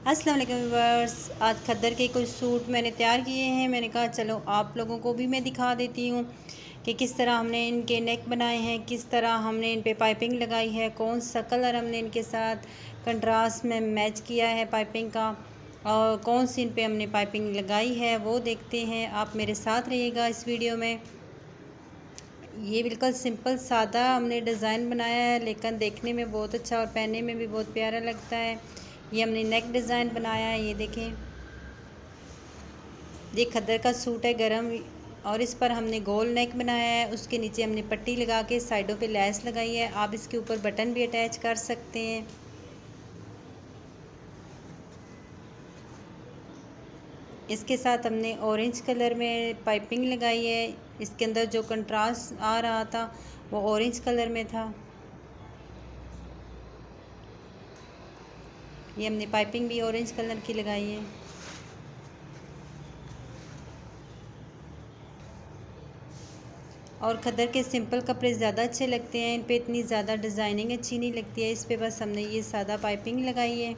अस्सलाम वालेकुम व्यूअर्स। आज खद्दर के कुछ सूट मैंने तैयार किए हैं। मैंने कहा चलो आप लोगों को भी मैं दिखा देती हूँ कि किस तरह हमने इनके नेक बनाए हैं, किस तरह हमने इन पे पाइपिंग लगाई है, कौन सा कलर हमने इनके साथ कंट्रास्ट में मैच किया है पाइपिंग का, और कौन सी इन पे हमने पाइपिंग लगाई है वो देखते हैं। आप मेरे साथ रहिएगा इस वीडियो में। ये बिल्कुल सिंपल सादा हमने डिज़ाइन बनाया है, लेकिन देखने में बहुत अच्छा और पहनने में भी बहुत प्यारा लगता है। ये हमने नेक डिज़ाइन बनाया है, ये देखें। ये खद्दर का सूट है गरम, और इस पर हमने गोल नेक बनाया है। उसके नीचे हमने पट्टी लगा के साइडों पे लैस लगाई है। आप इसके ऊपर बटन भी अटैच कर सकते हैं। इसके साथ हमने ऑरेंज कलर में पाइपिंग लगाई है। इसके अंदर जो कंट्रास्ट आ रहा था वो ऑरेंज कलर में था। ये हमने पाइपिंग भी ऑरेंज कलर की लगाई है। और खद्दर के सिंपल कपड़े ज़्यादा अच्छे लगते हैं, इन पे इतनी ज़्यादा डिज़ाइनिंग अच्छी नहीं लगती है। इस पे बस हमने ये सादा पाइपिंग लगाई है।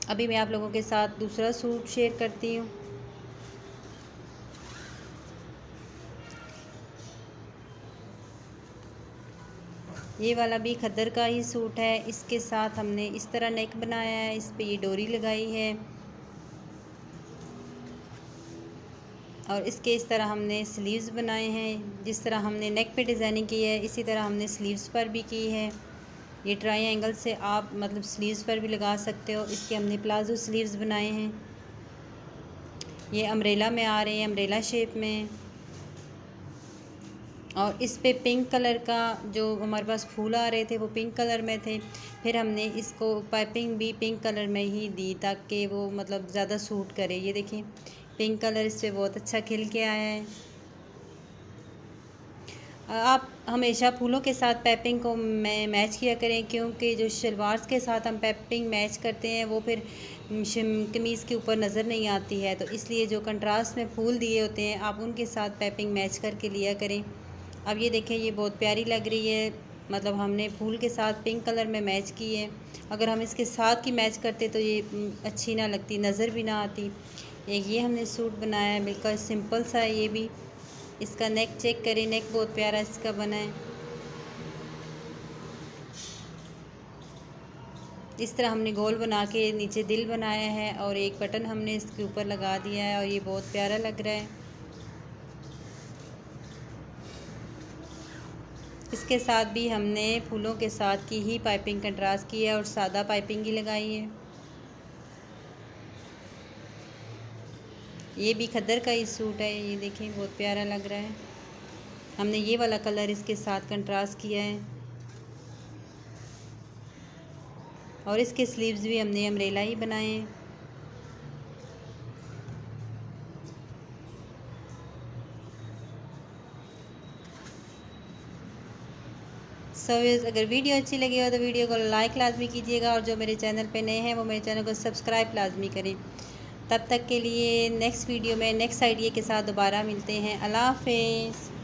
अभी मैं आप लोगों के साथ दूसरा सूट शेयर करती हूँ। ये वाला भी खद्दर का ही सूट है। इसके साथ हमने इस तरह नेक बनाया है, इस पे ये डोरी लगाई है, और इसके इस तरह हमने स्लीव्स बनाए हैं। जिस तरह हमने नेक पे डिज़ाइनिंग की है इसी तरह हमने स्लीव्स पर भी की है। ये ट्रायंगल से आप मतलब स्लीव्स पर भी लगा सकते हो। इसके हमने प्लाजो स्लीव्स बनाए हैं। ये अम्ब्रेला में आ रहे हैं, अम्ब्रेला शेप में। और इस पे पिंक कलर का जो हमारे पास फूल आ रहे थे वो पिंक कलर में थे। फिर हमने इसको पाइपिंग भी पिंक कलर में ही दी ताकि वो मतलब ज़्यादा सूट करे। ये देखिए पिंक कलर इस पे बहुत अच्छा खिल के आया है। आप हमेशा फूलों के साथ पाइपिंग को मैच किया करें, क्योंकि जो शलवार्स के साथ हम पाइपिंग मैच करते हैं वो फिर कमीज़ के ऊपर नज़र नहीं आती है। तो इसलिए जो कंट्रास्ट में फूल दिए होते हैं आप उनके साथ पाइपिंग मैच करके लिया करें। अब ये देखें ये बहुत प्यारी लग रही है, मतलब हमने फूल के साथ पिंक कलर में मैच की है। अगर हम इसके साथ की मैच करते तो ये अच्छी ना लगती, नज़र भी ना आती। एक ये हमने सूट बनाया है, बिल्कुल सिंपल सा है ये भी। इसका नेक चेक करें, नेक बहुत प्यारा इसका बना है। इस तरह हमने गोल बना के नीचे दिल बनाया है और एक बटन हमने इसके ऊपर लगा दिया है, और ये बहुत प्यारा लग रहा है। इसके साथ भी हमने फूलों के साथ की ही पाइपिंग कंट्रास्ट की है और सादा पाइपिंग ही लगाई है। ये भी खद्दर का ही सूट है, ये देखें बहुत प्यारा लग रहा है। हमने ये वाला कलर इसके साथ कंट्रास्ट किया है, और इसके स्लीव्स भी हमने अम्ब्रेला ही बनाए हैं। अगर वीडियो अच्छी लगी हो तो वीडियो को लाइक लाजमी कीजिएगा, और जो मेरे चैनल पे नए हैं वो मेरे चैनल को सब्सक्राइब लाजमी करें। तब तक के लिए नेक्स्ट वीडियो में नेक्स्ट आइडिया के साथ दोबारा मिलते हैं। अल्लाह हाफ़िज़।